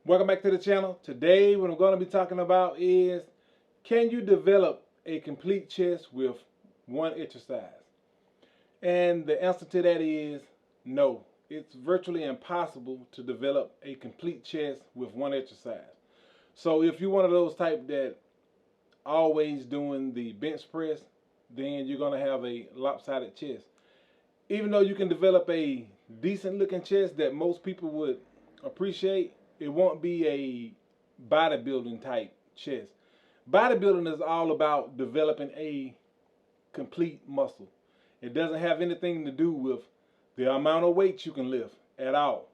Welcome back to the channel. Today what I'm going to be talking about is, can you develop a complete chest with one exercise? And the answer to that is no. It's virtually impossible to develop a complete chest with one exercise. So if you're one of those type that always doing the bench press, then you're going to have a lopsided chest. Even though you can develop a decent looking chest that most people would appreciate, it won't be a bodybuilding type chest. Bodybuilding is all about developing a complete muscle. It doesn't have anything to do with the amount of weight you can lift at all.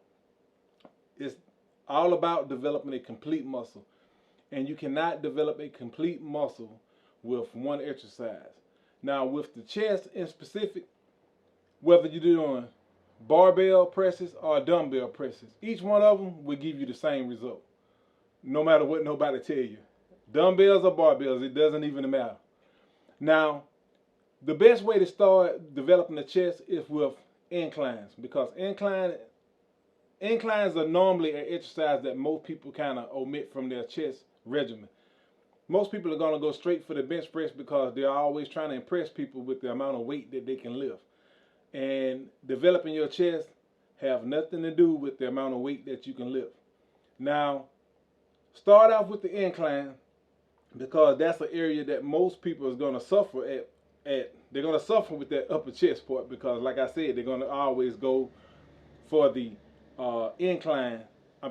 It's all about developing a complete muscle. And you cannot develop a complete muscle with one exercise. Now, with the chest in specific, whether you're doing barbell presses or dumbbell presses, each one of them will give you the same result, no matter what nobody tell you. Dumbbells or barbells, it doesn't even matter. Now, the best way to start developing the chest is with inclines, because inclines are normally an exercise that most people kind of omit from their chest regimen. Most people are going to go straight for the bench press because they're always trying to impress people with the amount of weight that they can lift. And developing your chest have nothing to do with the amount of weight that you can lift. Now, start off with the incline, because that's an area that most people is going to suffer at. They're going to suffer with that upper chest part, because like I said, they're going to always go for the incline,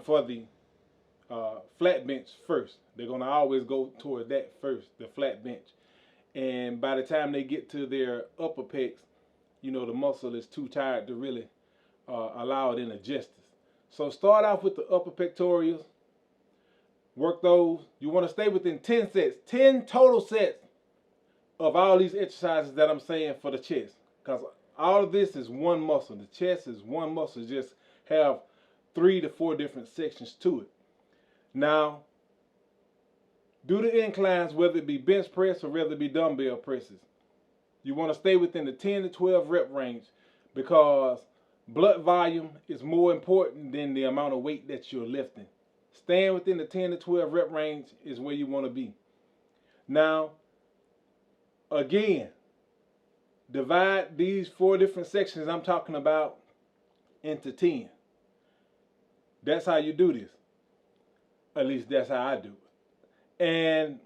for the flat bench first. They're going to always go toward that first, the flat bench. And by the time they get to their upper pecs, you know, the muscle is too tired to really allow it in justice. So start off with the upper pectorals. Work those. You want to stay within 10 sets, 10 total sets of all these exercises that I'm saying for the chest. Because all of this is one muscle. The chest is one muscle. Just have 3 to 4 different sections to it. Now, do the inclines, whether it be bench press or whether it be dumbbell presses. You want to stay within the 10 to 12 rep range, because blood volume is more important than the amount of weight that you're lifting. Staying within the 10 to 12 rep range is where you want to be. Now, again, divide these 4 different sections I'm talking about into 10. That's how you do this. At least that's how I do it. And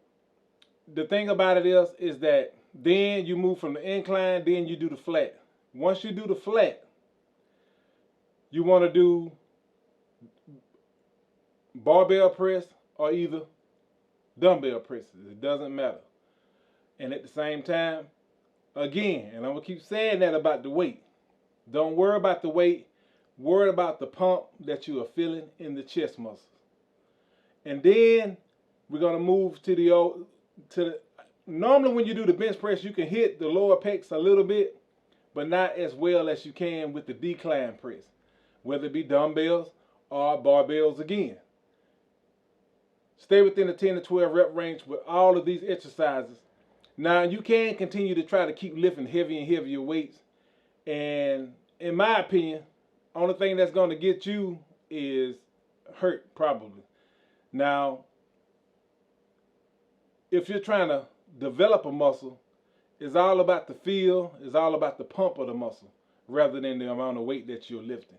the thing about it is that then you move from the incline, then you do the flat. Once you do the flat, you want to do barbell press or either dumbbell presses. It doesn't matter. And at the same time, again, and I'm going to keep saying that about the weight. Don't worry about the weight. Worry about the pump that you are feeling in the chest muscles. And then we're going to move to the normally when you do the bench press, you can hit the lower pecs a little bit, but not as well as you can with the decline press, whether it be dumbbells or barbells again. Stay within the 10 to 12 rep range with all of these exercises. Now, you can continue to try to keep lifting heavier and heavier weights. And in my opinion, only thing that's going to get you is hurt, probably. Now, if you're trying to develop a muscle, it's all about the feel, it's all about the pump of the muscle, rather than the amount of weight that you're lifting.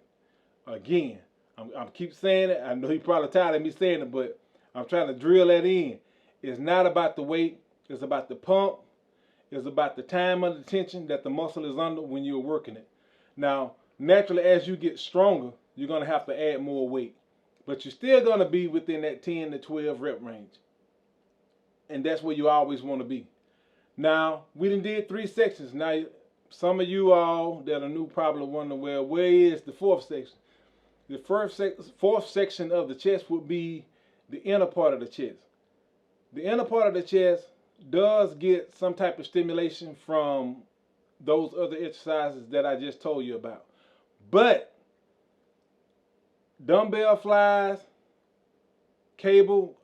Again, I'm keep saying it. I know you're probably tired of me saying it, but I'm trying to drill that in. It's not about the weight, it's about the pump, it's about the time under tension that the muscle is under when you're working it. Now, naturally, as you get stronger, you're going to have to add more weight, but you're still going to be within that 10 to 12 rep range. And that's where you always want to be. Now, we done did 3 sections. Now, some of you all that are new probably wondering, well, where is the 4th section? The 4th section of the chest would be the inner part of the chest. The inner part of the chest does get some type of stimulation from those other exercises that I just told you about. But dumbbell flies, cable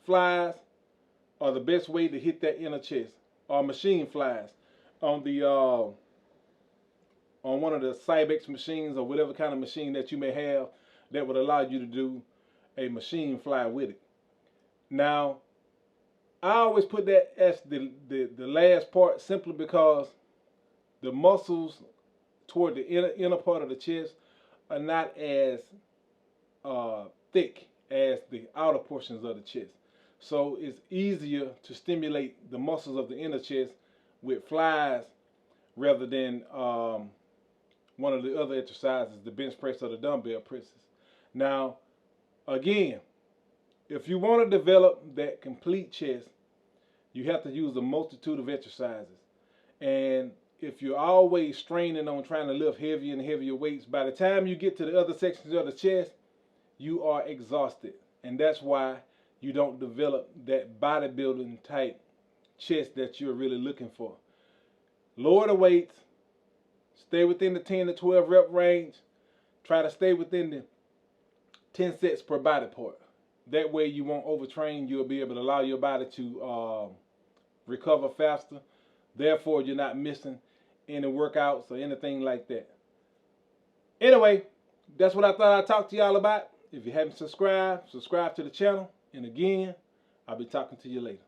flies are the best way to hit that inner chest, or machine flies on the on one of the Cybex machines or whatever kind of machine that you may have that would allow you to do a machine fly with it. Now, I always put that as the last part simply because the muscles toward the inner part of the chest are not as thick as the outer portions of the chest. So it's easier to stimulate the muscles of the inner chest with flies rather than one of the other exercises, the bench press or the dumbbell presses. Now, again, if you want to develop that complete chest, you have to use a multitude of exercises. And if you're always straining on trying to lift heavier and heavier weights, by the time you get to the other sections of the chest, you are exhausted. And that's why you don't develop that bodybuilding type chest that you're really looking for. Lower the weights, stay within the 10 to 12 rep range, try to stay within the 10 sets per body part. That way you won't overtrain, you'll be able to allow your body to recover faster. Therefore, you're not missing any workouts or anything like that. Anyway, that's what I thought I'd talk to y'all about. If you haven't subscribed, subscribe to the channel. And again, I'll be talking to you later.